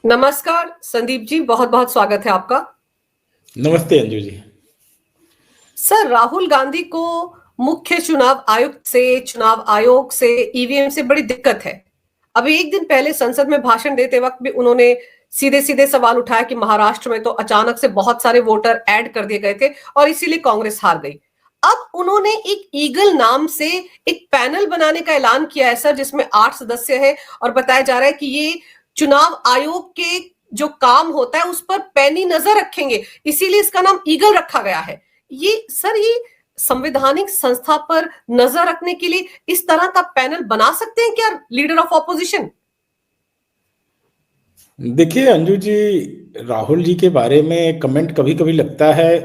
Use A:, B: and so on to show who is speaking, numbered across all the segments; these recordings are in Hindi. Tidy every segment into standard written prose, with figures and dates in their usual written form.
A: नमस्कार संदीप जी, बहुत बहुत स्वागत है आपका।
B: नमस्ते अंजू जी।
A: सर, राहुल गांधी को मुख्य चुनाव आयुक्त से, चुनाव आयोग से, ईवीएम से बड़ी दिक्कत है। अभी एक दिन पहले संसद में भाषण देते वक्त भी उन्होंने सीधे सीधे सवाल उठाया कि महाराष्ट्र में तो अचानक से बहुत सारे वोटर ऐड कर दिए गए थे और इसीलिए कांग्रेस हार गई। अब उन्होंने एक ईगल नाम से एक पैनल बनाने का ऐलान किया है सर, जिसमें 8 सदस्य है और बताया जा रहा है कि ये चुनाव आयोग के जो काम होता है उस पर पैनी नजर रखेंगे, इसीलिए इसका नाम ईगल रखा गया है। ये संवैधानिक संस्था पर नजर रखने के लिए इस तरह का पैनल बना सकते हैं क्या लीडर ऑफ ऑपोजिशन?
B: देखिए अंजू जी, राहुल जी के बारे में कमेंट कभी कभी लगता है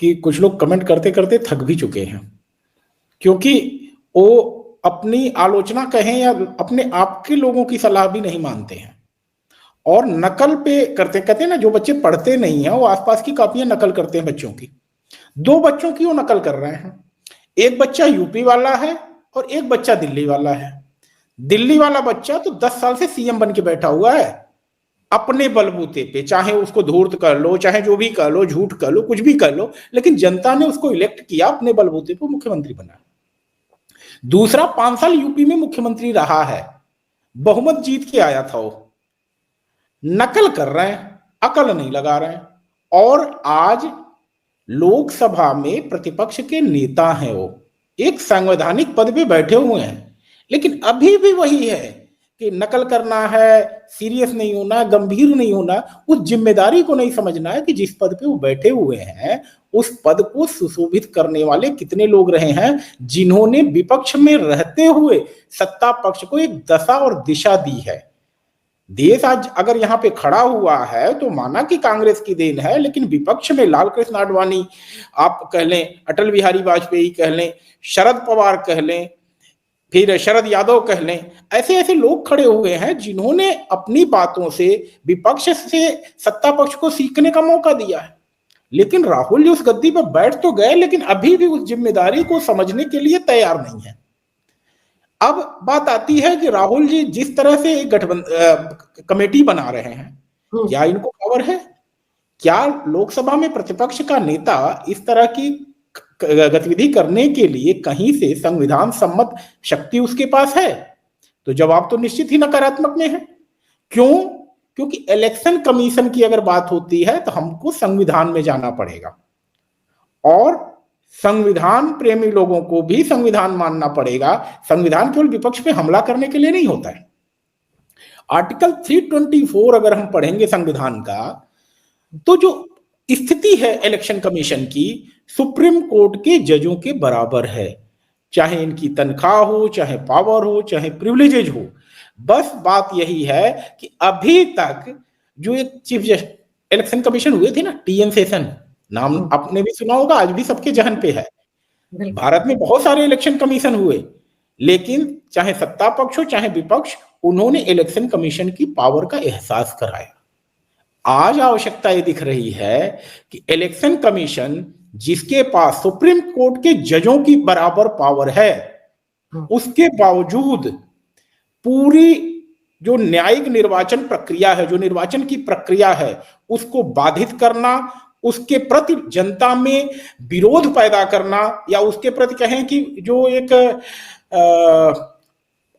B: कि कुछ लोग कमेंट करते करते थक भी चुके हैं, क्योंकि वो अपनी आलोचना कहें या अपने आप के लोगों की सलाह भी नहीं मानते हैं और नकल पे करते। कहते हैं ना, जो बच्चे पढ़ते नहीं हैं वो आसपास की कॉपियां नकल करते हैं बच्चों की। 2 बच्चों की वो नकल कर रहे हैं। एक बच्चा यूपी वाला है और एक बच्चा दिल्ली वाला है। दिल्ली वाला बच्चा तो 10 साल से सीएम बन के बैठा हुआ है अपने बलबूते पे, चाहे उसको धूर्त कर लो, चाहे जो भी कर लो, झूठ कर लो, कुछ भी कर लो, लेकिन जनता ने उसको इलेक्ट किया, अपने बलबूते पे मुख्यमंत्री बना। दूसरा 5 साल यूपी में मुख्यमंत्री रहा है, बहुमत जीत के आया था। वो नकल कर रहे हैं, अकल नहीं लगा रहे हैं। और आज लोकसभा में प्रतिपक्ष के नेता हैं, वो एक संवैधानिक पद पे बैठे हुए हैं, लेकिन अभी भी वही है कि नकल करना है, सीरियस नहीं होना, गंभीर नहीं होना, उस जिम्मेदारी को नहीं समझना है कि जिस पद पे वो बैठे हुए हैं उस पद को सुशोभित करने वाले कितने लोग रहे हैं, जिन्होंने विपक्ष में रहते हुए सत्ता पक्ष को एक दशा और दिशा दी है। देश आज अगर यहाँ पे खड़ा हुआ है तो माना कि कांग्रेस की देन है, लेकिन विपक्ष में लाल कृष्ण आडवाणी आप कह लें, अटल बिहारी वाजपेयी कह लें, शरद पवार कह लें, फिर शरद यादव कह लें, ऐसे ऐसे लोग खड़े हुए हैं जिन्होंने अपनी बातों से विपक्ष से सत्ता पक्ष को सीखने का मौका दिया है। लेकिन राहुल जी उस गद्दी पर बैठ तो गए, लेकिन अभी भी उस जिम्मेदारी को समझने के लिए तैयार नहीं है। अब बात आती है कि राहुल जी जिस तरह से कमेटी बना रहे हैं, क्या इनको पावर है? क्या लोकसभा में प्रतिपक्ष का नेता इस तरह की गतिविधि करने के लिए कहीं से संविधान सम्मत शक्ति उसके पास है? तो जवाब तो निश्चित ही नकारात्मक में है। क्यों? क्योंकि इलेक्शन कमीशन की अगर बात होती है तो हमको संविधान में जाना पड़ेगा और संविधान प्रेमी लोगों को भी संविधान मानना पड़ेगा। संविधान केवल विपक्ष पे हमला करने के लिए नहीं होता है। आर्टिकल 324 अगर हम पढ़ेंगे संविधान का, तो जो स्थिति है इलेक्शन कमीशन की, सुप्रीम कोर्ट के जजों के बराबर है, चाहे इनकी तनख्वाह हो, चाहे पावर हो, चाहे प्रिविलेजेज हो। बस बात यही है कि अभी तक जो एक चीफ जस्टिस इलेक्शन कमीशन हुए थे ना, टीएन सेशन नाम आपने भी सुना होगा, आज भी सबके जहन पे है। भारत में बहुत सारे इलेक्शन कमीशन हुए, लेकिन चाहे सत्ता पक्ष हो चाहे विपक्ष, उन्होंने इलेक्शन कमीशन की पावर का एहसास कराया। आज आवश्यकता ये दिख रही है कि इलेक्शन कमीशन जिसके पास सुप्रीम कोर्ट के जजों की बराबर पावर है, उसके बावजूद पूरी जो न्यायिक निर्वाचन प्रक्रिया है, जो निर्वाचन की प्रक्रिया है, उसको बाधित करना, उसके प्रति जनता में विरोध पैदा करना, या उसके प्रति कहें कि जो एक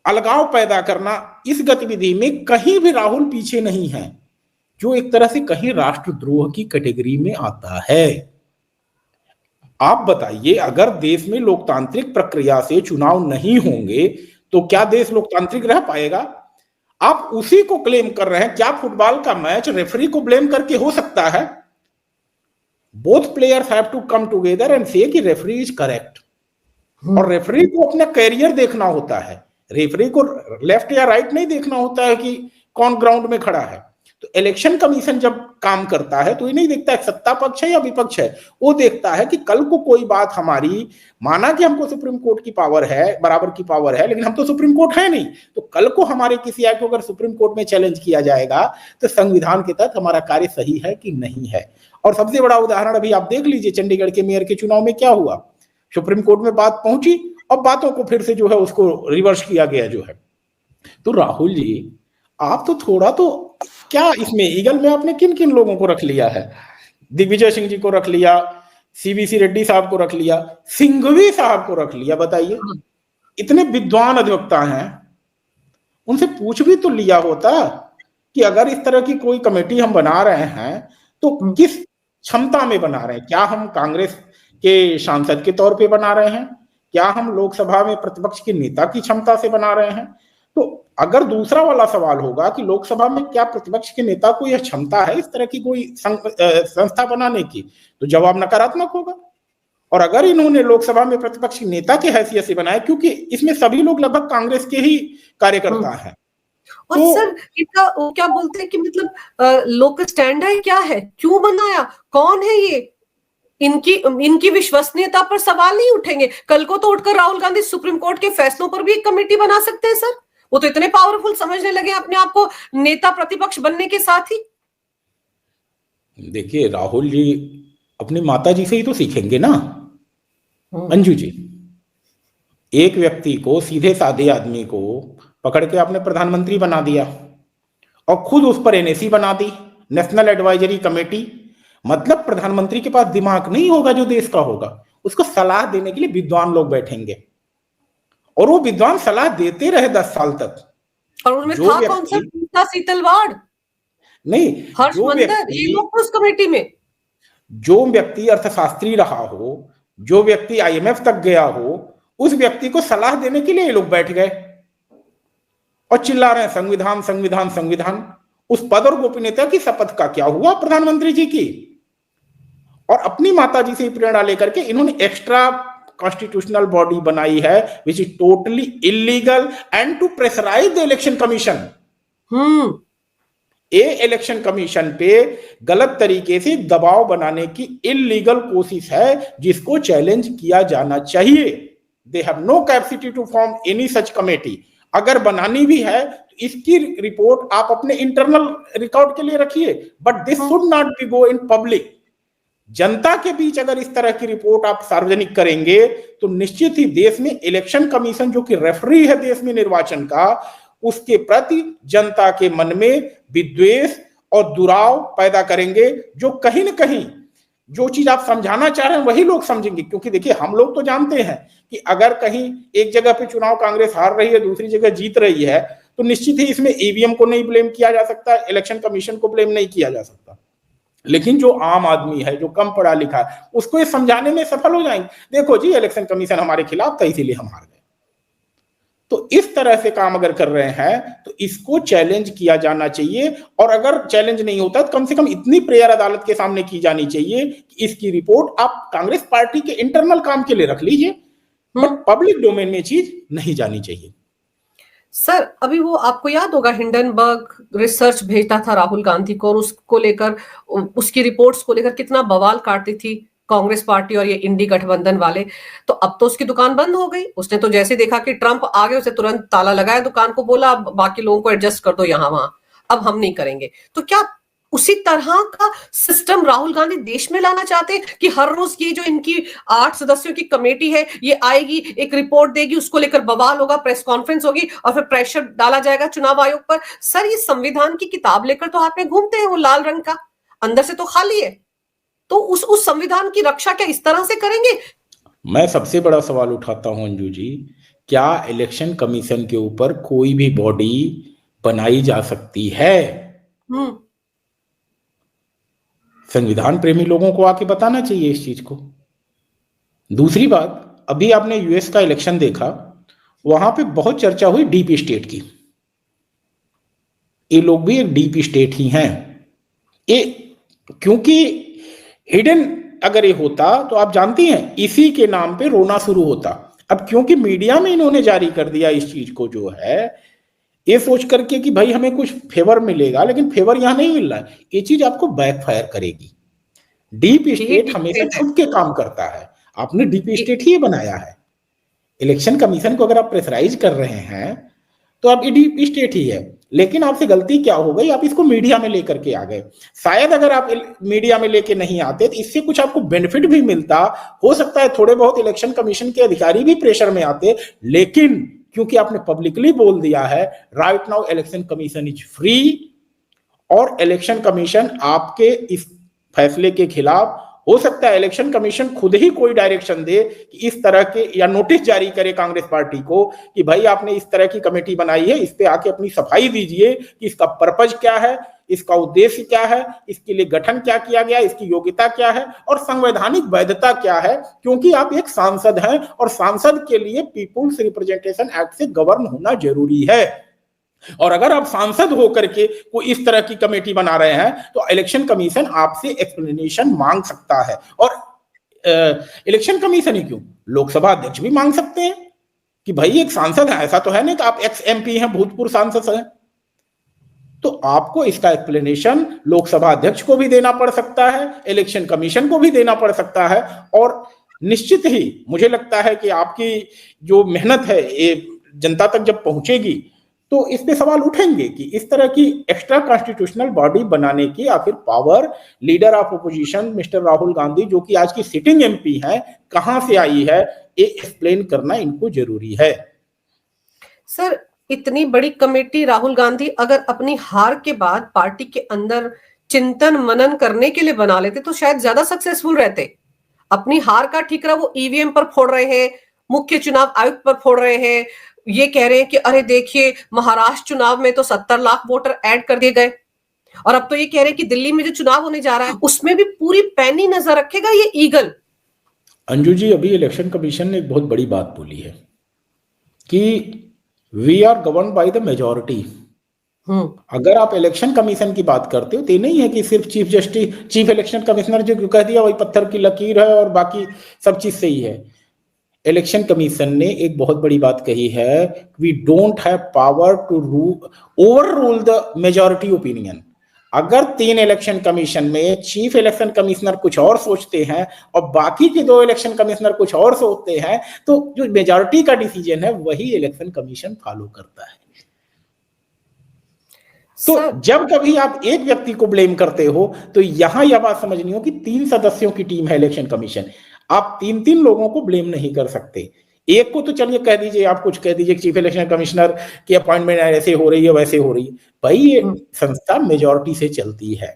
B: अलगाव पैदा करना, इस गतिविधि में कहीं भी राहुल पीछे नहीं है, जो एक तरह से कहीं राष्ट्रद्रोह की कैटेगरी में आता है। आप बताइए, अगर देश में लोकतांत्रिक प्रक्रिया से चुनाव नहीं होंगे तो क्या देश लोकतांत्रिक रह पाएगा? आप उसी को क्लेम कर रहे हैं। क्या फुटबॉल का मैच रेफरी को ब्लेम करके हो सकता है? Both players have to come together and से कि रेफरी इज करेक्ट। और रेफरी को अपना कैरियर देखना होता है, रेफरी को लेफ्ट या राइट नहीं देखना होता है कि कौन ग्राउंड में खड़ा है। तो इलेक्शन कमीशन जब काम करता है तो ये नहीं देखता है सत्ता पक्ष है या विपक्ष है, वो देखता है कि कल को कोई बात हमारी, माना कि हमको सुप्रीम कोर्ट की पावर है, बराबर की पावर है, लेकिन हम तो सुप्रीम कोर्ट है नहीं, तो कल को हमारे किसी एक्ट को अगर सुप्रीम कोर्ट में चैलेंज किया जाएगा तो संविधान के तहत हमारा कार्य सही है कि नहीं है। और सबसे बड़ा उदाहरण अभी आप देख लीजिए, चंडीगढ़ के मेयर के चुनाव में क्या हुआ। सुप्रीम कोर्ट में बात पहुंची और बातों को फिर से जो है उसको रिवर्स किया गया जो है। तो राहुल जी आप तो थोड़ा तो, क्या इसमें ईगल में आपने किन किन लोगों को रख लिया है? दिग्विजय सिंह जी को रख लिया, सीवीसी रेड्डी साहब को रख लिया, सिंघवी साहब को रख लिया। बताइए, इतने विद्वान अधिवक्ता हैं, उनसे पूछ भी तो लिया होता कि अगर इस तरह की कोई कमेटी हम बना रहे हैं तो किस क्षमता में बना रहे हैं? क्या हम कांग्रेस के सांसद के तौर पे बना रहे हैं? क्या हम लोकसभा में प्रतिपक्ष के नेता की क्षमता से बना रहे हैं? तो अगर दूसरा वाला सवाल होगा कि लोकसभा में क्या प्रतिपक्ष के नेता को यह क्षमता है इस तरह की कोई संस्था बनाने की, तो जवाब नकारात्मक होगा। और अगर इन्होंने लोकसभा में प्रतिपक्ष के नेता की हैसियत से बनाया, क्योंकि इसमें सभी लोग लगभग कांग्रेस के ही कार्यकर्ता हैं,
A: और तो, सर इनका क्या बोलते हैं कि मतलब लोकल स्टैंड है, क्या है, क्यों बनाया, कौन है ये? इनकी विश्वसनीयता पर सवाल नहीं उठेंगे? कल को तो उठकर राहुल गांधी सुप्रीम कोर्ट के फैसलों पर भी एक कमेटी बना सकते हैं सर। वो तो इतने पावरफुल समझने लगे अपने आप को नेता प्रतिपक्ष बनने के साथ ही।
B: देखिए, राहुल जी अपनी माता जी से ही तो सीखेंगे ना अंजू जी। एक व्यक्ति को, सीधे साधे आदमी को पकड़ के आपने प्रधानमंत्री बना दिया और खुद उस पर एनएसी बना दी, नेशनल एडवाइजरी कमेटी। मतलब प्रधानमंत्री के पास दिमाग नहीं होगा जो देश का होगा, उसको सलाह देने के लिए विद्वान लोग बैठेंगे और वो विद्वान सलाह देते रहे 10 साल तक।
A: और उनमें था कौन सा? सीतलवाड़
B: नहीं,
A: हर्षवर्धन, ये लोग उस कमेटी में।
B: जो व्यक्ति अर्थशास्त्री रहा हो, जो व्यक्ति आईएमएफ तक गया हो, उस व्यक्ति को सलाह देने के लिए ये लोग बैठ गए और चिल्ला रहे हैं संविधान संविधान संविधान। उस पद और गोपनीयता की शपथ का क्या हुआ प्रधानमंत्री जी की? और अपनी माता जी से प्रेरणा लेकर के इन्होंने एक्स्ट्रा कॉन्स्टिट्यूशनल बॉडी बनाई है which is totally illegal and to pressurise the election commission. Election commission पे गलत तरीके से दबाव बनाने की इलीगल कोशिश है जिसको चैलेंज किया जाना चाहिए। They have no capacity to form any such committee. अगर बनानी भी है तो इसकी रिपोर्ट आप अपने इंटरनल रिकॉर्ड के लिए रखिए, but this should not be go in public. जनता के बीच अगर इस तरह की रिपोर्ट आप सार्वजनिक करेंगे तो निश्चित ही देश में इलेक्शन कमीशन, जो कि रेफरी है देश में निर्वाचन का, उसके प्रति जनता के मन में विद्वेष और दुराव पैदा करेंगे, जो कहीं ना कहीं जो चीज आप समझाना चाह रहे हैं वही लोग समझेंगे। क्योंकि देखिए, हम लोग तो जानते हैं कि अगर कहीं एक जगह पे चुनाव कांग्रेस हार रही है, दूसरी जगह जीत रही है, तो निश्चित ही इसमें ईवीएम को नहीं ब्लेम किया जा सकता, इलेक्शन कमीशन को ब्लेम नहीं किया जा सकता। लेकिन जो आम आदमी है, जो कम पढ़ा लिखा है, उसको ये समझाने में सफल हो जाएंगे, देखो जी इलेक्शन कमीशन हमारे खिलाफ था इसीलिए हम हार गए। तो इस तरह से काम अगर कर रहे हैं तो इसको चैलेंज किया जाना चाहिए। और अगर चैलेंज नहीं होता तो कम से कम इतनी प्रेयर अदालत के सामने की जानी चाहिए कि इसकी रिपोर्ट आप कांग्रेस पार्टी के इंटरनल काम के लिए रख लीजिए, बट पब्लिक डोमेन में चीज नहीं जानी चाहिए।
A: सर, अभी वो आपको याद होगा हिंडनबर्ग रिसर्च भेजता था राहुल गांधी को, और उसको लेकर, उसकी रिपोर्ट्स को लेकर कितना बवाल काटती थी कांग्रेस पार्टी और ये इंडी गठबंधन वाले। तो अब तो उसकी दुकान बंद हो गई। उसने तो जैसे देखा कि ट्रंप आ गए, उसे तुरंत ताला लगाया दुकान को, बोला बाकी लोगों को एडजस्ट कर दो यहाँ वहां, अब हम नहीं करेंगे। तो क्या उसी तरह का सिस्टम राहुल गांधी देश में लाना चाहते हैं कि हर रोज ये जो इनकी 8 सदस्यों की कमेटी है ये आएगी, एक रिपोर्ट देगी, उसको लेकर बवाल होगा, प्रेस कॉन्फ्रेंस होगी और फिर प्रेशर डाला जाएगा चुनाव आयोग पर? सर, ये संविधान की किताब लेकर तो हाथ में घूमते हैं, वो लाल रंग का, अंदर से तो खाली है। तो उस संविधान की रक्षा क्या इस तरह से करेंगे?
B: मैं सबसे बड़ा सवाल उठाता हूं अंजू जी, क्या इलेक्शन कमीशन के ऊपर कोई भी बॉडी बनाई जा सकती है? संविधान प्रेमी लोगों को आके बताना चाहिए इस चीज को। दूसरी बात, अभी आपने यूएस का इलेक्शन देखा, वहां पे बहुत चर्चा हुई डीप स्टेट की। ये लोग भी एक डीप स्टेट ही हैं। ये क्योंकि हिडन अगर ये होता तो आप जानती हैं इसी के नाम पे रोना शुरू होता। अब क्योंकि मीडिया में इन्होंने जारी कर दिया इस चीज को, जो है ये सोच करके कि भाई हमें कुछ फेवर मिलेगा, लेकिन फेवर यहां नहीं मिल रहा है, ये चीज आपको बैकफायर करेगी। डीप स्टेट हमेशा छुप के काम करता है, आपने डीप स्टेट ही बनाया है। इलेक्शन कमीशन को अगर आप प्रेशराइज कर रहे हैं तो आप ये डीप स्टेट ही है। लेकिन आपसे गलती क्या हो गई, आप इसको मीडिया में लेकर के आ गए। शायद अगर आप मीडिया में लेके नहीं आते तो इससे कुछ आपको बेनिफिट भी मिलता, हो सकता है थोड़े बहुत इलेक्शन कमीशन के अधिकारी भी प्रेशर में आते, लेकिन क्योंकि आपने पब्लिकली बोल दिया है right now election commission is free, और इलेक्शन कमीशन आपके इस फैसले के खिलाफ, हो सकता है इलेक्शन कमीशन खुद ही कोई डायरेक्शन दे कि इस तरह के, या नोटिस जारी करे कांग्रेस पार्टी को कि भाई आपने इस तरह की कमेटी बनाई है, इस पे आके अपनी सफाई दीजिए कि इसका पर्पज क्या है, इसका उद्देश्य क्या है, इसके लिए गठन क्या किया गया, इसकी योग्यता क्या है और संवैधानिक वैधता क्या है, क्योंकि आप एक सांसद हैं और सांसद के लिए पीपुल्स रिप्रेजेंटेशन एक्ट से गवर्न होना जरूरी है। और अगर आप सांसद होकर के कोई इस तरह की कमेटी बना रहे हैं तो इलेक्शन कमीशन आपसे एक्सप्लेनेशन मांग सकता है। और इलेक्शन कमीशन ही क्यों, लोकसभा अध्यक्ष भी मांग सकते हैं कि भाई एक सांसद है, ऐसा तो है नहीं कि आप एक्स एमपी हैं, भूतपूर्व सांसद हैं, तो आपको इसका एक्सप्लेनेशन लोकसभा अध्यक्ष को भी देना पड़ सकता है, इलेक्शन कमीशन को भी देना पड़ सकता है। और निश्चित ही मुझे लगता है कि आपकी जो मेहनत है ये जनता तक जब पहुंचेगी तो इस पे सवाल उठेंगे कि इस तरह की एक्स्ट्रा कॉन्स्टिट्यूशनल बॉडी बनाने की आखिर power leader of opposition mister Rahul Gandhi, जो कि आज की सिटिंग एमपी हैं, कहां से आई है, ये एक्सप्लेन करना इनको जरूरी है।
A: सर, इतनी बड़ी कमेटी राहुल गांधी अगर अपनी हार के बाद पार्टी के अंदर चिंतन मनन करने के लिए बना लेते तो शायद ज्यादा सक्सेसफुल रहते। अपनी हार का ठीकरा वो ईवीएम पर फोड़ रहे हैं, मुख्य चुनाव आयुक्त पर फोड़ रहे हैं, ये कह रहे हैं कि अरे देखिए महाराष्ट्र चुनाव में तो 70 लाख वोटर ऐड कर दिए गए, और अब तो ये कह रहे हैं कि दिल्ली में जो चुनाव होने जा रहा है उसमें भी पूरी पैनी नजर रखेगा ये ईगल।
B: अंजू जी, अभी इलेक्शन कमीशन ने एक बहुत बड़ी बात बोली है कि we are govern by the majority. अगर आप इलेक्शन कमीशन की बात करते हो तो नहीं है कि सिर्फ चीफ इलेक्शन कमिश्नर जो कह दिया वही पत्थर की लकीर है और बाकी सब चीज सही है। इलेक्शन कमीशन ने एक बहुत बड़ी बात कही है, we don't have power to overrule the majority opinion. अगर 3 इलेक्शन कमीशन में चीफ इलेक्शन कमिश्नर कुछ और सोचते हैं और बाकी के 2 इलेक्शन कमिश्नर कुछ और सोचते हैं, तो जो मेजोरिटी का डिसीजन है वही इलेक्शन कमीशन फॉलो करता है। तो जब कभी आप एक व्यक्ति को ब्लेम करते हो तो यहां यह बात समझनी हो कि 3 सदस्यों की टीम है इलेक्शन कमीशन, आप 3 लोगों को ब्लेम नहीं कर सकते। एक को तो चलिए कह दीजिए, आप कुछ कह दीजिए चीफ इलेक्शन कमिश्नर की अपॉइंटमेंट ऐसे हो रही है वैसे हो रही है, भाई ये संस्था मेजोरिटी से चलती है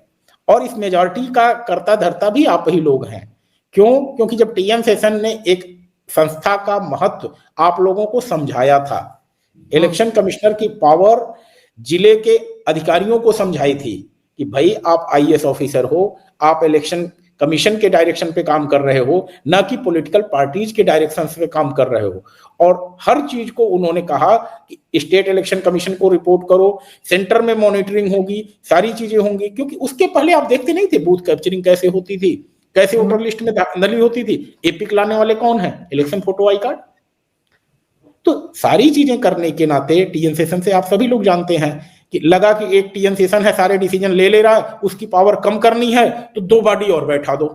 B: और इस मेजोरिटी का कर्ता धर्ता भी आप ही लोग हैं। क्यों? क्योंकि जब टीएम सेशन ने एक संस्था का महत्व आप लोगों को समझाया था, इलेक्शन कमिश्नर की पावर जिले के अधिकारियों को समझाई थी कि भाई आप आईएएस ऑफिसर हो, आप इलेक्शन कमीशन के डायरेक्शन पे काम कर रहे हो, ना कि पॉलिटिकल पार्टीज के डायरेक्शन पे काम कर रहे हो। और हर चीज को उन्होंने कहा कि स्टेट इलेक्शन कमीशन को रिपोर्ट करो, सेंटर में मॉनिटरिंग होगी, सारी चीजें होंगी। क्योंकि उसके पहले आप देखते नहीं थे बूथ कैप्चरिंग कैसे होती थी, कैसे वोटर लिस्ट में धांधली होती थी, एपिक लाने वाले कौन है, इलेक्शन फोटो आई कार्ड। तो सारी चीजें करने के नाते टीएन सेशन से आप सभी लोग जानते हैं कि लगा कि एक टीएन सेशन है सारे डिसीजन ले रहा है, उसकी पावर कम करनी है तो 2 बॉडी और बैठा दो।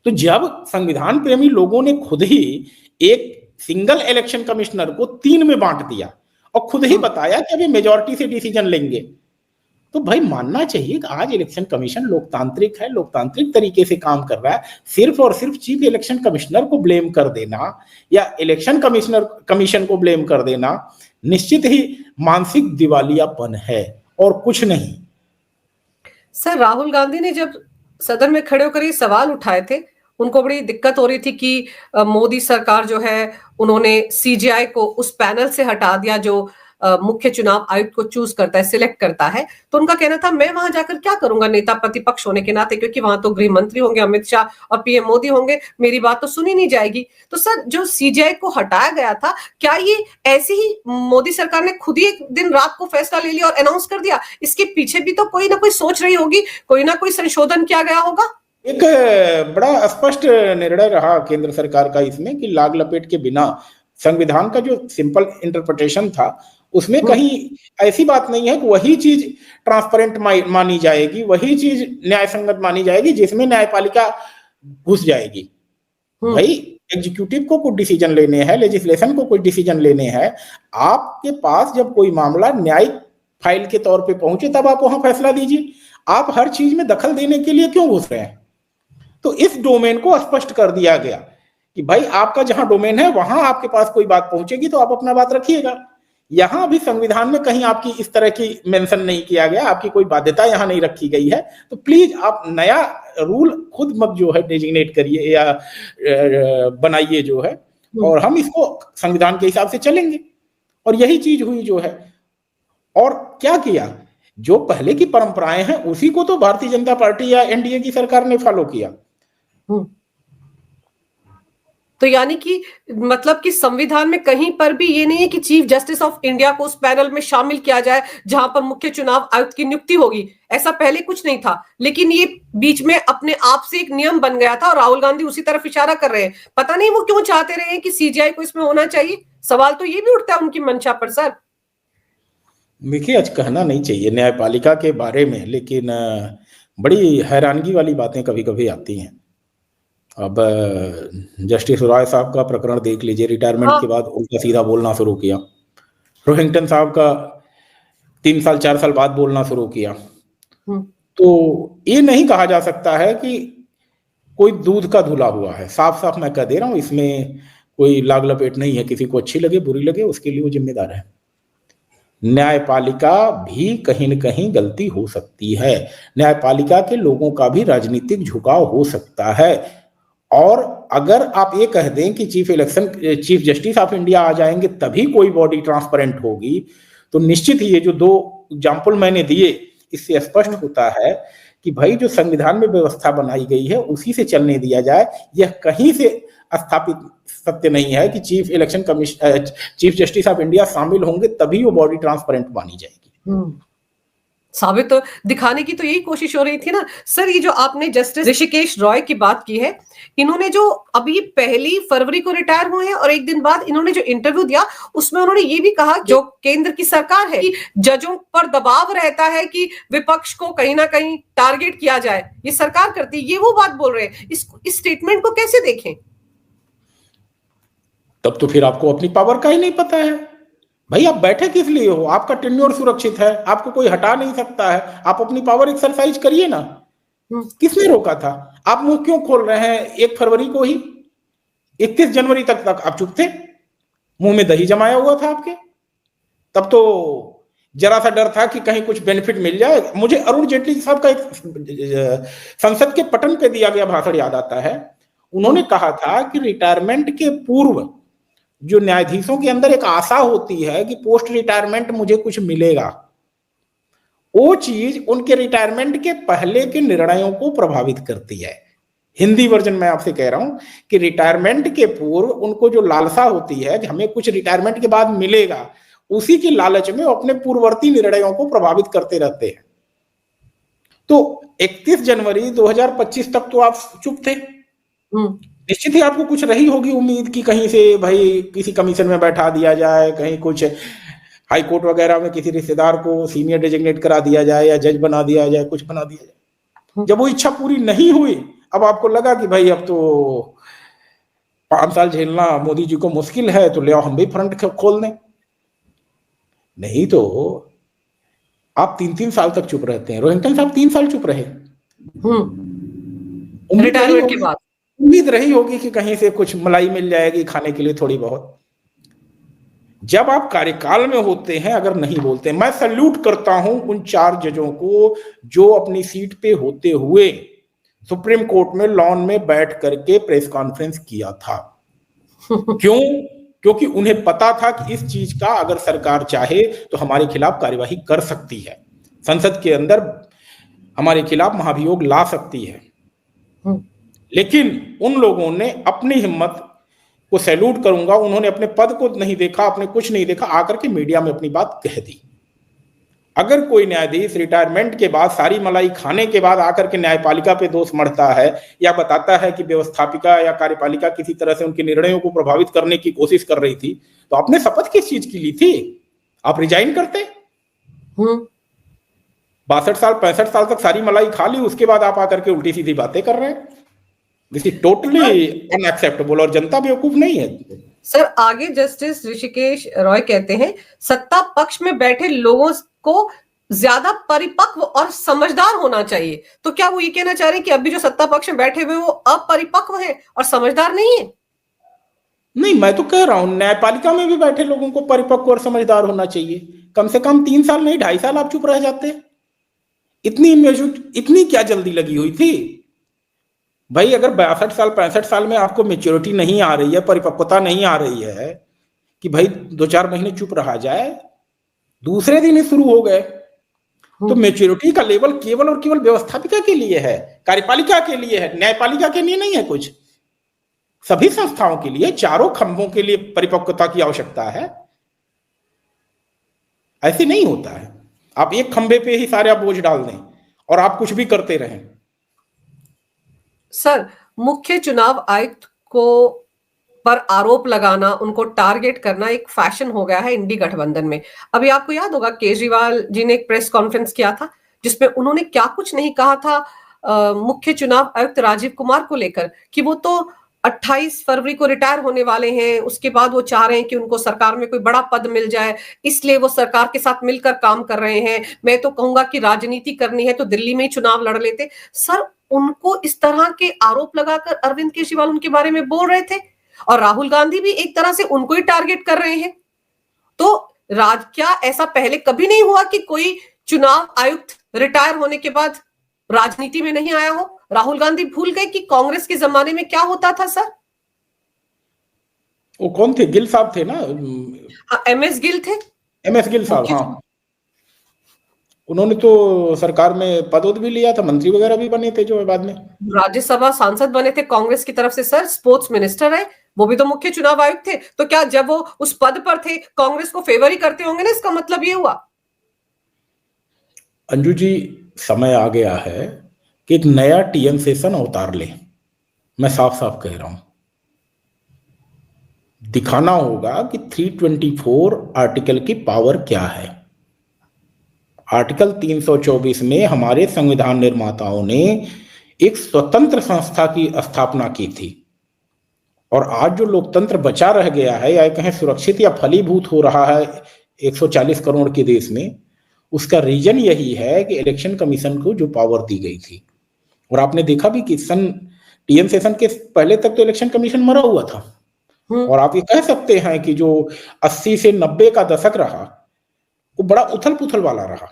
B: तो जब संविधान प्रेमी लोगों ने खुद ही एक सिंगल इलेक्शन कमिश्नर को 3 में बांट दिया और खुद ही बताया कि अभी मेजोरिटी से डिसीजन लेंगे, तो भाई मानना चाहिए कि आज इलेक्शन कमीशन लोकतांत्रिक है, लोकतांत्रिक तरीके से काम कर रहा है। सिर्फ और सिर्फ चीफ इलेक्शन कमिश्नर को ब्लेम कर देना या इलेक्शन कमीशन को ब्लेम कर देना निश्चित ही मानसिक दिवालियापन है और कुछ नहीं।
A: सर, राहुल गांधी ने जब सदन में खड़े होकर ये सवाल उठाए थे, उनको बड़ी दिक्कत हो रही थी कि मोदी सरकार जो है उन्होंने सीजीआई को उस पैनल से हटा दिया जो मुख्य चुनाव आयुक्त को चूज करता है, सिलेक्ट करता है। तो उनका कहना था मैं वहां जाकर क्या करूंगा नेता प्रतिपक्ष होने के नाते, क्योंकि वहां तो गृह मंत्री होंगे अमित शाह और पीएम मोदी होंगे, मेरी बात तो सुनी नहीं जाएगी। तो सर, जो सीजीआई को हटाया गया था, क्या ये ऐसे ही मोदी सरकार ने खुद ही एक दिन रात को फैसला ले लिया और अनाउंस कर दिया? इसके पीछे भी तो कोई ना कोई सोच रही होगी, कोई ना कोई संशोधन किया गया होगा।
B: एक बड़ा स्पष्ट निर्णय रहा केंद्र सरकार का इसमें कि लाग लपेट के बिना, संविधान का जो सिंपल इंटरप्रिटेशन था उसमें कहीं ऐसी बात नहीं है कि वही चीज ट्रांसपेरेंट मानी जाएगी, वही चीज न्याय संगत मानी जाएगी जिसमें न्यायपालिका घुस जाएगी। भाई एग्जीक्यूटिव को कुछ डिसीजन लेने हैं, लेजिस्लेशन को कुछ डिसीजन लेने हैं, आपके पास जब कोई मामला न्यायिक फाइल के तौर पे पहुंचे तब आप वहां फैसला दीजिए। आप हर चीज में दखल देने के लिए क्यों घुस रहे हैं? तो इस डोमेन को स्पष्ट कर दिया गया कि भाई आपका जहां डोमेन है वहां आपके पास कोई बात पहुंचेगी तो आप अपना बात रखिएगा। यहां भी संविधान में कहीं आपकी इस तरह की मेंशन नहीं किया गया, आपकी कोई बाध्यता यहां नहीं रखी गई है। तो प्लीज आप नया रूल खुद मत जो है डेजिग्नेट करिए या बनाइए जो है, और हम इसको संविधान के हिसाब से चलेंगे। और यही चीज हुई जो है। और क्या किया, जो पहले की परंपराएं हैं उसी को तो भारतीय जनता पार्टी या एनडीए की सरकार ने फॉलो किया।
A: तो यानी कि मतलब कि संविधान में कहीं पर भी ये नहीं है कि चीफ जस्टिस ऑफ इंडिया को उस पैनल में शामिल किया जाए जहां पर मुख्य चुनाव आयुक्त की नियुक्ति होगी, ऐसा पहले कुछ नहीं था। लेकिन ये बीच में अपने आप से एक नियम बन गया था और राहुल गांधी उसी तरफ इशारा कर रहे हैं। पता नहीं वो क्यों चाहते रहे हैं कि सीजीआई को इसमें होना चाहिए। सवाल तो ये भी उठता है उनकी मंशा पर। सर
B: देखिए, आज कहना नहीं चाहिए न्यायपालिका के बारे में, लेकिन बड़ी हैरानगी वाली बातें कभी कभी आती हैं। अब जस्टिस रॉय साहब का प्रकरण देख लीजिए, रिटायरमेंट के बाद उल्टा सीधा बोलना शुरू किया। रोहिंगटन साहब का 3 साल 4 साल बाद बोलना शुरू किया। तो ये नहीं कहा जा सकता है कि कोई दूध का धुला हुआ है। साफ साफ मैं कह दे रहा हूं, इसमें कोई लाग लपेट नहीं है। किसी को अच्छी लगे बुरी लगे उसके लिए वो जिम्मेदार है। न्यायपालिका भी कहीं न कहीं गलती हो सकती है। न्यायपालिका के लोगों का भी राजनीतिक झुकाव हो सकता है। और अगर आप ये कह दें कि चीफ जस्टिस ऑफ इंडिया आ जाएंगे तभी कोई बॉडी ट्रांसपेरेंट होगी, तो निश्चित ही ये जो 2 एग्जाम्पल मैंने दिए इससे स्पष्ट होता है कि भाई जो संविधान में व्यवस्था बनाई गई है उसी से चलने दिया जाए। यह कहीं से स्थापित सत्य नहीं है कि चीफ जस्टिस ऑफ इंडिया शामिल होंगे तभी वो बॉडी ट्रांसपेरेंट मानी जाएगी।
A: साबित तो दिखाने की तो यही कोशिश हो रही थी ना। सर ये जो आपने जस्टिस ऋषिकेश रॉय की बात की है, इन्होंने जो अभी 1 फरवरी को रिटायर हुए हैं और एक दिन बाद इन्होंने जो इंटरव्यू दिया उसमें उन्होंने ये भी कहा जो केंद्र की सरकार है कि जजों पर दबाव रहता है कि विपक्ष को कहीं ना कहीं टारगेट किया जाए, ये सरकार करती है, ये वो बात बोल रहे हैं। इस स्टेटमेंट को कैसे देखें?
B: तब तो फिर आपको अपनी पावर का ही नहीं पता है। भाई आप बैठे किस लिए हो? आपका टेन्योर सुरक्षित है, आपको कोई हटा नहीं सकता है। आप अपनी पावर एक्सरसाइज करिए ना। किसने रोका था? आप मुंह क्यों खोल रहे हैं 1 फरवरी को ही? 31 जनवरी तक आप चुप थे, मुंह में दही जमाया हुआ था आपके। तब तो जरा सा डर था कि कहीं कुछ बेनिफिट मिल जाए। मुझे अरुण जेटली साहब का एक संसद के पटन पे दिया गया भाषण याद आता है। उन्होंने कहा था कि रिटायरमेंट के पूर्व जो न्यायाधीशों के अंदर एक आशा होती है कि पोस्ट रिटायरमेंट मुझे कुछ मिलेगा, वो चीज उनके रिटायरमेंट के पहले के निर्णयों को प्रभावित करती है। हिंदी वर्जन में आपसे कह रहा हूं कि रिटायरमेंट के पूर्व उनको जो लालसा होती है कि हमें कुछ रिटायरमेंट के बाद मिलेगा, उसी की लालच में वो अपने पूर्ववर्ती निर्णयों को प्रभावित करते रहते हैं। तो 31 जनवरी 2025 तक तो आप चुप थे। निश्चित ही आपको कुछ रही होगी उम्मीद कि कहीं से भाई किसी कमीशन में बैठा दिया जाए, कहीं कुछ हाई कोर्ट वगैरह में किसी रिश्तेदार को सीनियर डेजिग्नेट करा दिया जाए या जज बना दिया जाए, कुछ बना दिया जाए। जब वो इच्छा पूरी नहीं हुई, अब आपको लगा कि भाई अब तो 5 साल झेलना मोदी जी को मुश्किल है, तो ले आओ हम भी फ्रंट खोल दें। नहीं तो आप 3-3 साल तक चुप रहते हैं। रोहिंटन साहब 3 साल चुप रहे।
A: रिटायरमेंट के बाद
B: उम्मीद रही होगी कि कहीं से कुछ मलाई मिल जाएगी खाने के लिए थोड़ी बहुत। जब आप कार्यकाल में होते हैं अगर नहीं बोलते, मैं सैल्यूट करता हूं उन 4 जजों को जो अपनी सीट पे होते हुए सुप्रीम कोर्ट में लॉन में बैठ करके प्रेस कॉन्फ्रेंस किया था। क्यों? क्योंकि उन्हें पता था कि इस चीज का अगर सरकार चाहे तो हमारे खिलाफ कार्यवाही कर सकती है, संसद के अंदर हमारे खिलाफ महाभियोग ला सकती है। लेकिन उन लोगों ने अपनी हिम्मत को सैल्यूट करूंगा, उन्होंने अपने पद को नहीं देखा, अपने कुछ नहीं देखा, आकर के मीडिया में अपनी बात कह दी। अगर कोई न्यायाधीश रिटायरमेंट के बाद सारी मलाई खाने के बाद आकर के न्यायपालिका पे दोष मढ़ता है या बताता है कि व्यवस्थापिका या कार्यपालिका किसी तरह से उनके निर्णयों को प्रभावित करने की कोशिश कर रही थी, तो आपने शपथ किस चीज की ली थी? आप रिजाइन करते? 62 साल 65 साल तक सारी मलाई खा ली, उसके बाद आप आकर के उल्टी सीधी बातें कर रहे हैं। This is totally unacceptable. और जनता बेवकूफ नहीं है।
A: सर आगे जस्टिस ऋषिकेश रॉय कहते हैं सत्ता पक्ष में बैठे लोगों को ज्यादा परिपक्व और समझदार होना चाहिए। तो क्या वो ये कहना चाह रहे हैं कि अभी जो सत्ता पक्ष में बैठे हुए वो अपरिपक्व हैं और समझदार नहीं है?
B: नहीं, मैं तो कह रहा हूं न्यायपालिका में भी बैठे लोगों को परिपक्व और समझदार होना चाहिए। कम से कम 3 साल नहीं, 2.5 साल आप चुप रह जाते। इतनी क्या जल्दी लगी हुई थी भाई? अगर 62 साल 65 साल में आपको मेच्योरिटी नहीं आ रही है, परिपक्वता नहीं आ रही है कि भाई 2-4 महीने चुप रहा जाए, दूसरे दिन ही शुरू हो गए, तो मेच्योरिटी का लेवल केवल और केवल व्यवस्थापिका के लिए है, कार्यपालिका के लिए है, न्यायपालिका के लिए नहीं है। कुछ सभी संस्थाओं के लिए, चारों खंभों के लिए परिपक्वता की आवश्यकता है। ऐसे नहीं होता है आप एक खंभे पे ही सारे आप बोझ डाल दें और आप कुछ भी करते रहें।
A: सर, मुख्य चुनाव आयुक्त को पर आरोप लगाना, उनको टारगेट करना एक फैशन हो गया है इंडी गठबंधन में। अभी आपको याद होगा केजरीवाल जी ने एक प्रेस कॉन्फ्रेंस किया था जिसमें उन्होंने क्या कुछ नहीं कहा था मुख्य चुनाव आयुक्त राजीव कुमार को लेकर कि वो तो 28 फरवरी को रिटायर होने वाले हैं, उसके बाद वो चाह रहे हैं कि उनको सरकार में कोई बड़ा पद मिल जाए, इसलिए वो सरकार के साथ मिलकर काम कर रहे हैं। मैं तो कहूंगा कि राजनीति करनी है तो दिल्ली में ही चुनाव लड़ लेते। सर, उनको इस तरह के आरोप लगाकर अरविंद केजरीवाल उनके बारे में बोल रहे थे और राहुल गांधी भी एक तरह से उनको ही टारगेट कर रहे हैं। तो क्या ऐसा पहले कभी नहीं हुआ कि कोई चुनाव आयुक्त रिटायर होने के बाद राजनीति में नहीं आया हो? राहुल गांधी भूल गए कि कांग्रेस के जमाने में क्या होता था सर?
B: वो कौन थे? गिल साहब थे ना?
A: MS गिल थे।
B: MS गिल साहब, हाँ। उन्होंने तो सरकार में पद भी लिया था, मंत्री वगैरह भी बने थे जो बाद में
A: राज्यसभा सांसद बने थे कांग्रेस की तरफ से। सर, स्पोर्ट्स मिनिस्टर है, वो भी तो मुख्य चुनाव आयुक्त थे। तो क्या जब वो उस पद पर थे कांग्रेस को फेवर ही करते होंगे ना? इसका मतलब ये हुआ।
B: अंजू जी, समय आ गया है कि एक नया TM सेशन अवतार ले। मैं साफ साफ कह रहा हूं, दिखाना होगा कि 324 आर्टिकल की पावर क्या है। आर्टिकल 324 में हमारे संविधान निर्माताओं ने एक स्वतंत्र संस्था की स्थापना की थी, और आज जो लोकतंत्र बचा रह गया है या कहें सुरक्षित या फलीभूत हो रहा है 140 करोड़ के देश में, उसका रीजन यही है कि इलेक्शन कमीशन को जो पावर दी गई थी। और आपने देखा भी कि TM सेशन के पहले तक तो इलेक्शन कमीशन मरा हुआ था, और आप ये कह सकते हैं कि जो 80 से 90 का दशक रहा वो बड़ा उथल पुथल वाला रहा।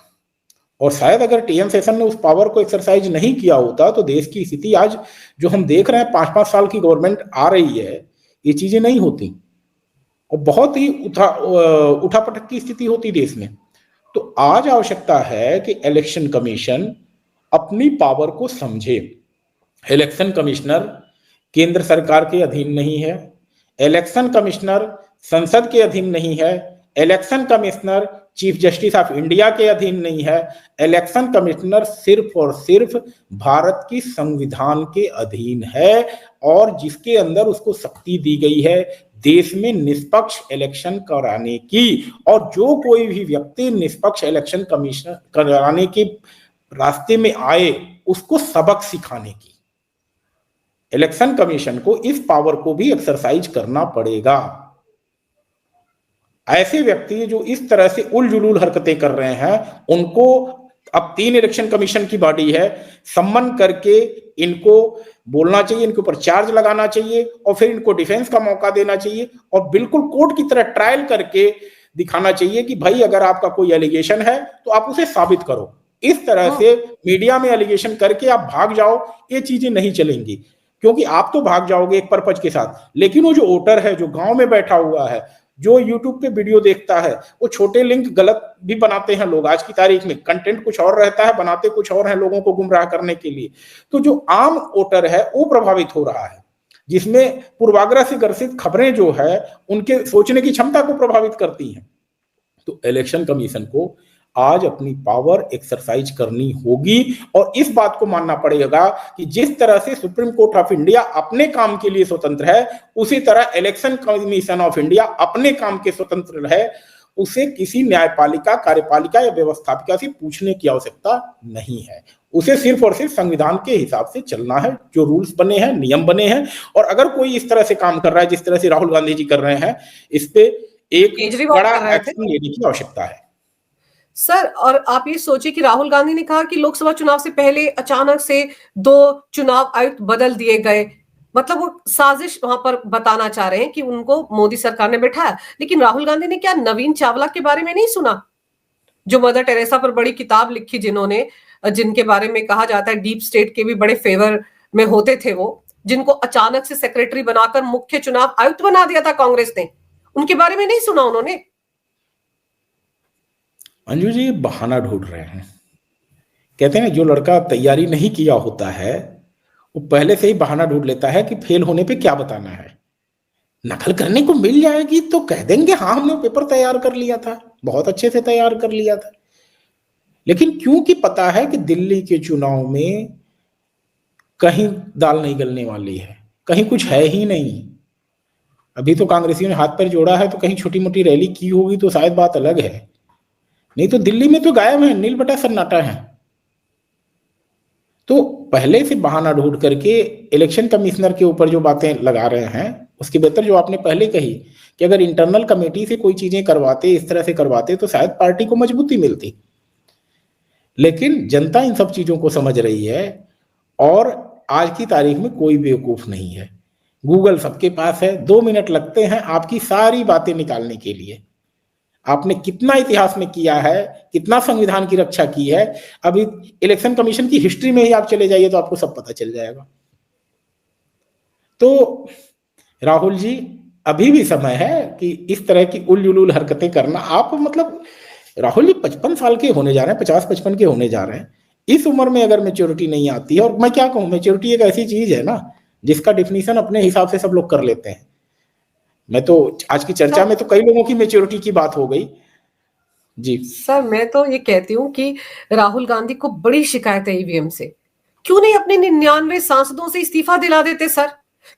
B: और शायद अगर TM सेशन ने उस पावर को एक्सरसाइज नहीं किया होता तो देश की स्थिति आज जो हम देख रहे हैं, 5-5 साल की गवर्नमेंट आ रही है, ये चीजें नहीं होती और बहुत ही उठापटक की स्थिति होती देश में। तो आज आवश्यकता है कि इलेक्शन कमीशन अपनी पावर को समझे। इलेक्शन कमिश्नर केंद्र सरकार के अधीन नहीं है, इलेक्शन कमिश्नर संसद के अधीन नहीं है, election commissioner chief justice of India के अधीन नहीं है, इलेक्शन कमिश्नर सिर्फ और सिर्फ भारत की संविधान के अधीन है, और जिसके अंदर उसको शक्ति दी गई है देश में निष्पक्ष इलेक्शन कराने की, और जो कोई भी व्यक्ति निष्पक्ष इलेक्शन कमीशन कराने के रास्ते में आए उसको सबक सिखाने की। इलेक्शन कमीशन को इस पावर को भी एक्सरसाइज करना पड़ेगा। ऐसे व्यक्ति जो इस तरह से उलझुल हरकतें कर रहे हैं उनको अब 3 इलेक्शन कमीशन की बॉडी है, सम्मन करके इनको बोलना चाहिए, इनके ऊपर चार्ज लगाना चाहिए और फिर इनको डिफेंस का मौका देना चाहिए और बिल्कुल कोर्ट की तरह ट्रायल करके दिखाना चाहिए कि भाई अगर आपका कोई एलिगेशन है तो आप उसे साबित करो। इस तरह से मीडिया में एलिगेशन करके आप भाग जाओ, ये चीजें नहीं चलेंगी, क्योंकि आप तो भाग जाओगे एक पर्पज के साथ, लेकिन वो जो वोटर है जो गांव में बैठा हुआ है, जो यूट्यूब पे वीडियो देखता है, वो छोटे लिंक गलत भी बनाते हैं लोग। आज की तारीख में कंटेंट कुछ और रहता है, बनाते कुछ और हैं लोगों को गुमराह करने के लिए। तो जो आम वोटर है वो प्रभावित हो रहा है, जिसमें पूर्वाग्रह से ग्रसित खबरें जो है उनके सोचने की क्षमता को प्रभावित करती हैं। तो इलेक्शन कमीशन को आज अपनी पावर एक्सरसाइज करनी होगी और इस बात को मानना पड़ेगा कि जिस तरह से सुप्रीम कोर्ट ऑफ इंडिया अपने काम के लिए स्वतंत्र है, उसी तरह इलेक्शन कमीशन ऑफ इंडिया अपने काम के स्वतंत्र है। उसे किसी न्यायपालिका, कार्यपालिका या व्यवस्थापिका से पूछने की आवश्यकता नहीं है। उसे सिर्फ और सिर्फ संविधान के हिसाब से चलना है, जो रूल्स बने हैं, नियम बने हैं। और अगर कोई इस तरह से काम कर रहा है जिस तरह से राहुल गांधी जी कर रहे हैं, इस पे एक बड़ा एक्शन लेने की आवश्यकता है।
A: सर, और आप ये सोचिए कि राहुल गांधी ने कहा कि लोकसभा चुनाव से पहले अचानक से 2 चुनाव आयुक्त बदल दिए गए। मतलब वो साजिश वहां पर बताना चाह रहे हैं कि उनको मोदी सरकार ने बैठाया। लेकिन राहुल गांधी ने क्या नवीन चावला के बारे में नहीं सुना, जो मदर टेरेसा पर बड़ी किताब लिखी, जिन्होंने, जिनके बारे में कहा जाता है डीप स्टेट के भी बड़े फेवर में होते थे वो, जिनको अचानक से सेक्रेटरी बनाकर मुख्य चुनाव आयुक्त बना दिया था कांग्रेस ने, उनके बारे में नहीं सुना उन्होंने।
B: अंजू जी बहाना ढूंढ रहे हैं। कहते हैं जो लड़का तैयारी नहीं किया होता है वो पहले से ही बहाना ढूंढ लेता है कि फेल होने पे क्या बताना है। नकल करने को मिल जाएगी तो कह देंगे हाँ हमने पेपर तैयार कर लिया था, बहुत अच्छे से तैयार कर लिया था। लेकिन क्योंकि पता है कि दिल्ली के चुनाव में कहीं दाल नहीं गलने वाली है, कहीं कुछ है ही नहीं। अभी तो कांग्रेसियों ने हाथ पैर जोड़ा है तो कहीं छोटी मोटी रैली की होगी तो शायद बात अलग है, नहीं तो दिल्ली में तो गायब है, नील बटा सन्नाटा है। तो पहले से बहाना ढूंढ करके इलेक्शन कमिश्नर के ऊपर जो बातें लगा रहे हैं उसकी बेहतर जो आपने पहले कही कि अगर इंटरनल कमेटी से कोई चीजें करवाते, इस तरह से करवाते तो शायद पार्टी को मजबूती मिलती। लेकिन जनता इन सब चीजों को समझ रही है और आज की तारीख में कोई बेवकूफ नहीं है। गूगल सबके पास है, 2 मिनट लगते हैं आपकी सारी बातें निकालने के लिए। आपने कितना इतिहास में किया है, कितना संविधान की रक्षा की है, अभी इलेक्शन कमीशन की हिस्ट्री में ही आप चले जाइए तो आपको सब पता चल जाएगा। तो राहुल जी अभी भी समय है कि इस तरह की उल हरकतें करना, आप मतलब राहुल जी 55 साल के होने जा रहे हैं, 50-55 के होने जा रहे हैं। इस उम्र में अगर मेच्योरिटी नहीं आती है, और मैं क्या कहूँ, मेच्योरिटी एक ऐसी चीज है ना जिसका डिफिनीशन अपने हिसाब से सब लोग कर लेते हैं। मैं तो आज की चर्चा में तो कई लोगों की मेच्योरिटी की बात हो गई जी।
A: सर मैं तो ये कहती हूँ कि राहुल गांधी को बड़ी शिकायत है ईवीएम से, क्यों नहीं अपने 99 सांसदों से इस्तीफा दिला देते सर,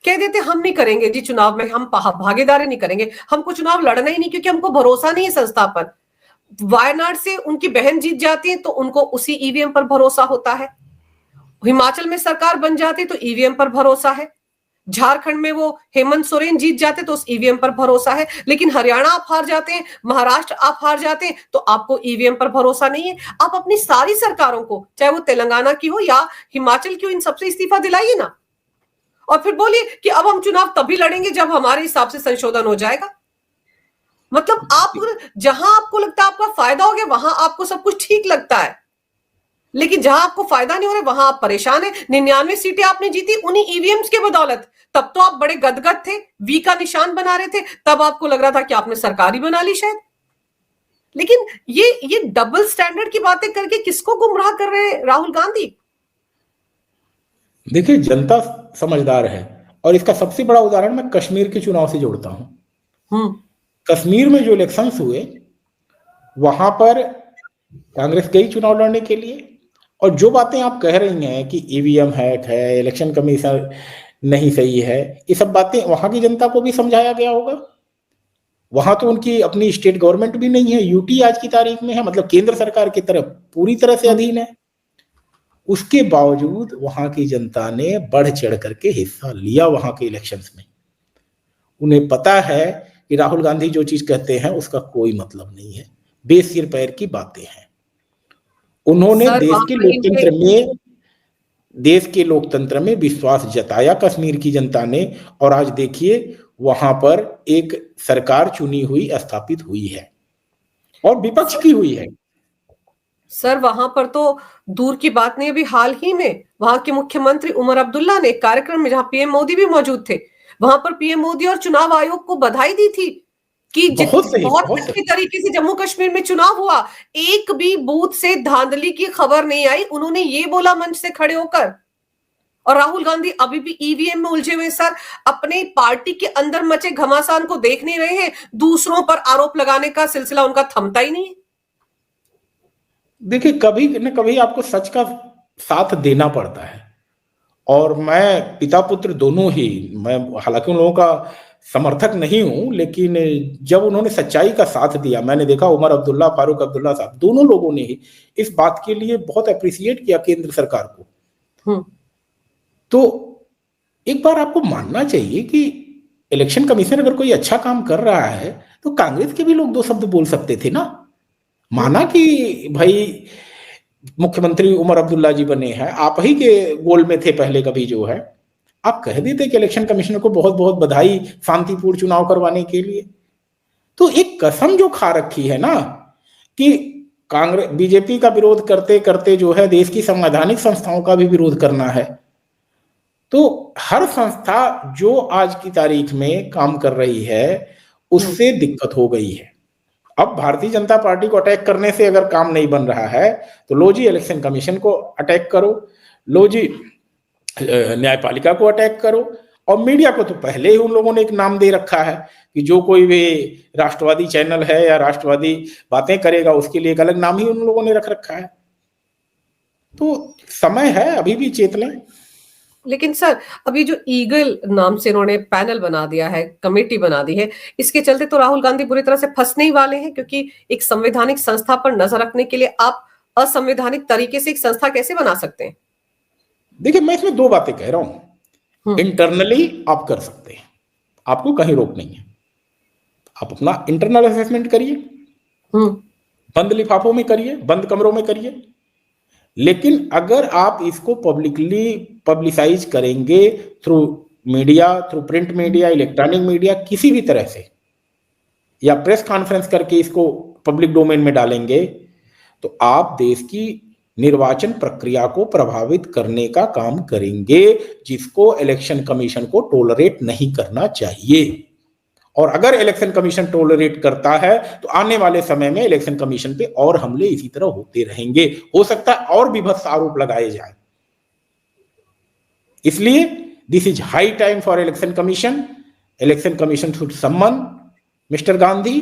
A: कह देते हम नहीं करेंगे जी चुनाव में, हम भागीदारी नहीं करेंगे, हमको चुनाव लड़ना ही नहीं क्योंकि हमको भरोसा नहीं है संस्था पर। वायनाड से उनकी बहन जीत जाती है तो उनको उसी ईवीएम पर भरोसा होता है, हिमाचल में सरकार बन जाती तो ईवीएम पर भरोसा है, झारखंड में वो हेमंत सोरेन जीत जाते तो उस ईवीएम पर भरोसा है, लेकिन हरियाणा आप हार जाते हैं, महाराष्ट्र आप हार जाते हैं तो आपको ईवीएम पर भरोसा नहीं है। आप अपनी सारी सरकारों को, चाहे वो तेलंगाना की हो या हिमाचल की हो, इन सबसे इस्तीफा दिलाइए ना, और फिर बोलिए कि अब हम चुनाव तभी लड़ेंगे जब हमारे हिसाब से संशोधन हो जाएगा। मतलब आप जहां आपको लगता है आपका फायदा हो गया वहां आपको सब कुछ ठीक लगता है, लेकिन जहां आपको फायदा नहीं हो रहा वहां आप परेशान है। 99 सीटें आपने जीती उन्हीं ईवीएम्स के बदौलत, तब तो आप बड़े गदगद थे, वी का निशान बना रहे थे, तब आपको लग रहा था कि आपने सरकार ही बना ली शायद। लेकिन ये डबल स्टैंडर्ड की बातें करके किसको गुमराह कर रहे हैं राहुल गांधी?
B: देखिए जनता समझदार है और इसका सबसे बड़ा उदाहरण मैं कश्मीर के चुनाव से जोड़ता हूं। कश्मीर में जो इलेक्शंस हुए वहां पर कांग्रेस गई चुनाव लड़ने के लिए, और जो बातें आप कह रही हैं कि ईवीएम हैक है, इलेक्शन कमीशन नहीं सही है, ये सब बातें वहां की जनता को भी समझाया गया होगा। वहां तो उनकी अपनी स्टेट गवर्नमेंट भी नहीं है, यूटी आज की तारीख में है, मतलब केंद्र सरकार की तरफ पूरी तरह से अधीन है। उसके बावजूद वहां की जनता ने बढ़ चढ़ करके हिस्सा लिया वहां के इलेक्शंस में। उन्हें पता है कि राहुल गांधी जो चीज कहते हैं उसका कोई मतलब नहीं है, बेसिर पैर की बातें हैं। उन्होंने देश के लोकतंत्र में विश्वास जताया कश्मीर की जनता ने, और आज देखिए वहां पर एक सरकार चुनी हुई स्थापित हुई है और विपक्ष की हुई है।
A: सर वहां पर तो दूर की बात नहीं, अभी हाल ही में वहां के मुख्यमंत्री उमर अब्दुल्ला ने एक कार्यक्रम में, जहां पीएम मोदी भी मौजूद थे, वहां पर पीएम मोदी और चुनाव आयोग को बधाई दी थी कि बहुत अच्छी तरीके से जम्मू कश्मीर में चुनाव हुआ, एक भी बूथ से धांधली की खबर नहीं आई, उन्होंने ये बोला मंच से खड़े होकर। और राहुल गांधी अभी भी ईवीएम में उलझे हुए सर, अपने पार्टी के अंदर मचे घमासान को देख नहीं रहे हैं, दूसरों पर आरोप लगाने का सिलसिला उनका थमता ही नहीं है।
B: देखिए कभी न कभी आपको सच का साथ देना पड़ता है, और मैं पिता पुत्र दोनों ही, मैं हालांकि उन लोगों का समर्थक नहीं हूं, लेकिन जब उन्होंने सच्चाई का साथ दिया, मैंने देखा उमर अब्दुल्ला, फारूक अब्दुल्ला साहब, दोनों लोगों ने ही इस बात के लिए बहुत अप्रिशिएट किया केंद्र सरकार को। तो एक बार आपको मानना चाहिए कि इलेक्शन कमीशन अगर कोई अच्छा काम कर रहा है तो कांग्रेस के भी लोग 2 शब्द बोल सकते थे ना। माना कि भाई मुख्यमंत्री उमर अब्दुल्ला जी बने हैं, आप ही के गोल में थे पहले कभी जो है, आप कह देते कि इलेक्शन कमिश्नर को बहुत बहुत बधाई शांतिपूर्ण चुनाव करवाने के लिए। तो एक कसम जो खा रखी है ना कि कांग्रेस बीजेपी का विरोध करते करते जो है देश की संवैधानिक संस्थाओं का भी विरोध करना है, तो हर संस्था जो आज की तारीख में काम कर रही है उससे दिक्कत हो गई है। अब भारतीय जनता पार्टी को अटैक करने से अगर काम नहीं बन रहा है तो लो जी इलेक्शन कमीशन को अटैक करो, लो जी न्यायपालिका को अटैक करो, और मीडिया को तो पहले ही उन लोगों ने एक नाम दे रखा है कि जो कोई भी राष्ट्रवादी चैनल है या राष्ट्रवादी बातें करेगा उसके लिए एक अलग नाम ही उन लोगों ने रख रखा है। तो समय है, अभी भी चेत लें।
A: लेकिन सर अभी जो ईगल नाम से इन्होंने पैनल बना दिया है, कमेटी बना दी है, इसके चलते तो राहुल गांधी बुरी तरह से फंसने ही वाले हैं, क्योंकि एक संवैधानिक संस्था पर नजर रखने के लिए आप असंवैधानिक तरीके से एक संस्था कैसे बना सकते हैं?
B: देखिए मैं इसमें दो बातें कह रहा हूं। इंटरनली आप कर सकते हैं, आपको कहीं रोक नहीं है, आप अपना इंटरनल असेसमेंट करिए, बंद लिफाफों में करिए, बंद कमरों में करिए। लेकिन अगर आप इसको पब्लिकली पब्लिसाइज करेंगे through media, through print media, electronic media, किसी भी तरह से, या प्रेस कॉन्फ्रेंस करके इसको पब्लिक डोमेन में डालेंगे, तो आप देश की निर्वाचन प्रक्रिया को प्रभावित करने का काम करेंगे, जिसको इलेक्शन कमीशन को टॉलरेट नहीं करना चाहिए। और अगर इलेक्शन कमीशन टॉलरेट करता है तो आने वाले समय में इलेक्शन कमीशन पे और हमले इसी तरह होते रहेंगे, हो सकता है और भी भत्स आरोप लगाए जाए। इसलिए this is high time for election commission. Election commission should सम्मन मिस्टर गांधी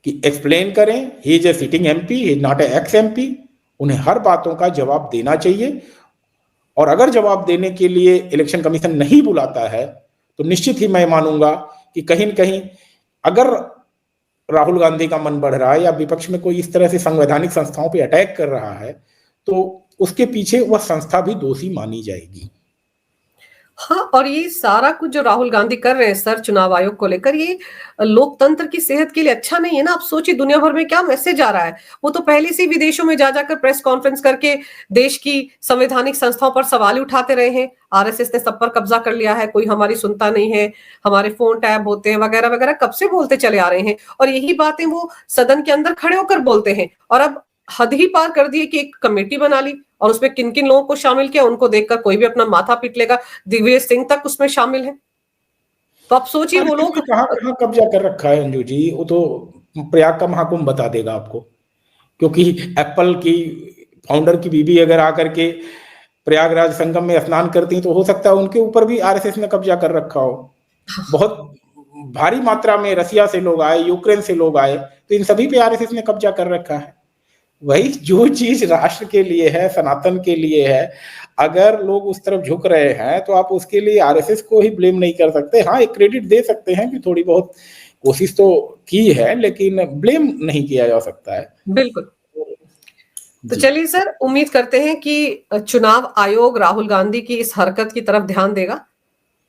B: कि एक्सप्लेन करें, he is a sitting MP, he is not a x MP. उन्हें हर बातों का जवाब देना चाहिए, और अगर जवाब देने के लिए इलेक्शन कमीशन नहीं बुलाता है तो निश्चित ही मैं मानूंगा कि कहीं न कहीं अगर राहुल गांधी का मन बढ़ रहा है या विपक्ष में कोई इस तरह से संवैधानिक संस्थाओं पे अटैक कर रहा है तो उसके पीछे वह संस्था भी दोषी मानी जाएगी।
A: हाँ, और ये सारा कुछ जो राहुल गांधी कर रहे हैं सर चुनाव आयोग को लेकर, ये लोकतंत्र की सेहत के लिए अच्छा नहीं है ना। आप सोचिए दुनिया भर में क्या मैसेज आ रहा है। वो तो पहले से विदेशों में जा जाकर प्रेस कॉन्फ्रेंस करके देश की संवैधानिक संस्थाओं पर सवाल उठाते रहे हैं। आरएसएस ने सब पर कब्जा कर लिया है, कोई हमारी सुनता नहीं है, हमारे फोन टैप होते हैं वगैरह वगैरह, कब से बोलते चले आ रहे हैं। और यही बातें वो सदन के अंदर खड़े होकर बोलते हैं। और अब हद ही पार कर दी कि एक कमेटी बना ली और उसमें किन किन लोगों को शामिल किया, उनको देखकर कोई भी अपना माथा पीट लेगा। दिग्विजय सिंह तक उसमें शामिल है। तो आप सोचिए वो लोग
B: कहां कहां कब्जा कर रखा है अंजू जी, वो तो प्रयाग का महाकुंभ बता देगा आपको। क्योंकि एप्पल की फाउंडर की बीवी अगर आकर के प्रयागराज संगम में स्नान करती तो हो सकता है उनके ऊपर भी आरएसएस ने कब्जा कर रखा हो। बहुत भारी मात्रा में रसिया से लोग आए, यूक्रेन से लोग आए, तो इन सभी पे आरएसएस ने कब्जा कर रखा है। वही जो चीज राष्ट्र के लिए है, सनातन के लिए है, अगर लोग उस तरफ झुक रहे हैं तो आप उसके लिए आरएसएस को ही ब्लेम नहीं कर सकते। हाँ, एक क्रेडिट दे सकते हैं कि थोड़ी बहुत कोशिश तो की है, लेकिन ब्लेम नहीं किया जा सकता है।
A: बिल्कुल। तो चलिए सर, उम्मीद करते हैं कि चुनाव आयोग राहुल गांधी की इस हरकत की तरफ ध्यान देगा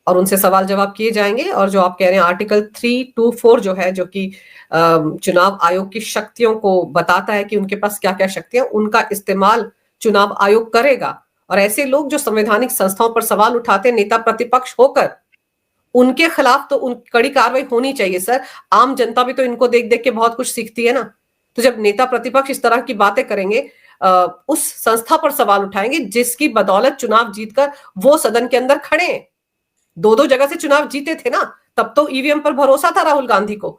A: और उनसे सवाल जवाब किए जाएंगे। और जो आप कह रहे हैं आर्टिकल 324 जो है, जो कि चुनाव आयोग की शक्तियों को बताता है कि उनके पास क्या क्या शक्तियां, उनका इस्तेमाल चुनाव आयोग करेगा। और ऐसे लोग जो संवैधानिक संस्थाओं पर सवाल उठाते हैं नेता प्रतिपक्ष होकर, उनके खिलाफ तो कड़ी कार्रवाई होनी चाहिए सर। आम जनता भी तो इनको देख देख के बहुत कुछ सीखती है ना। तो जब नेता प्रतिपक्ष इस तरह की बातें करेंगे, उस संस्था पर सवाल उठाएंगे जिसकी बदौलत चुनाव जीतकर वो सदन के अंदर खड़े हैं। दो जगह से चुनाव जीते थे ना, तब तो ईवीएम पर भरोसा था राहुल गांधी को।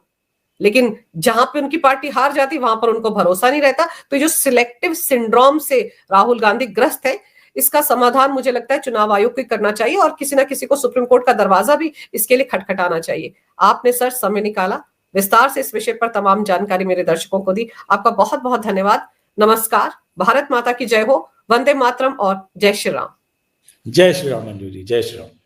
A: लेकिन जहां पे उनकी पार्टी हार जाती वहां पर उनको भरोसा नहीं रहता। तो जो सिलेक्टिव सिंड्रोम से राहुल गांधी ग्रस्त है, इसका समाधान मुझे लगता है चुनाव आयोग को करना चाहिए और किसी ना किसी को सुप्रीम कोर्ट का दरवाजा भी इसके लिए खटखटाना चाहिए। आपने सर समय निकाला, विस्तार से इस विषय पर तमाम जानकारी मेरे दर्शकों को दी। आपका बहुत बहुत धन्यवाद। नमस्कार। भारत माता की जय हो। वंदे मातरम और जय श्री राम।
B: जय श्री राम मंजू जी, जय श्री राम।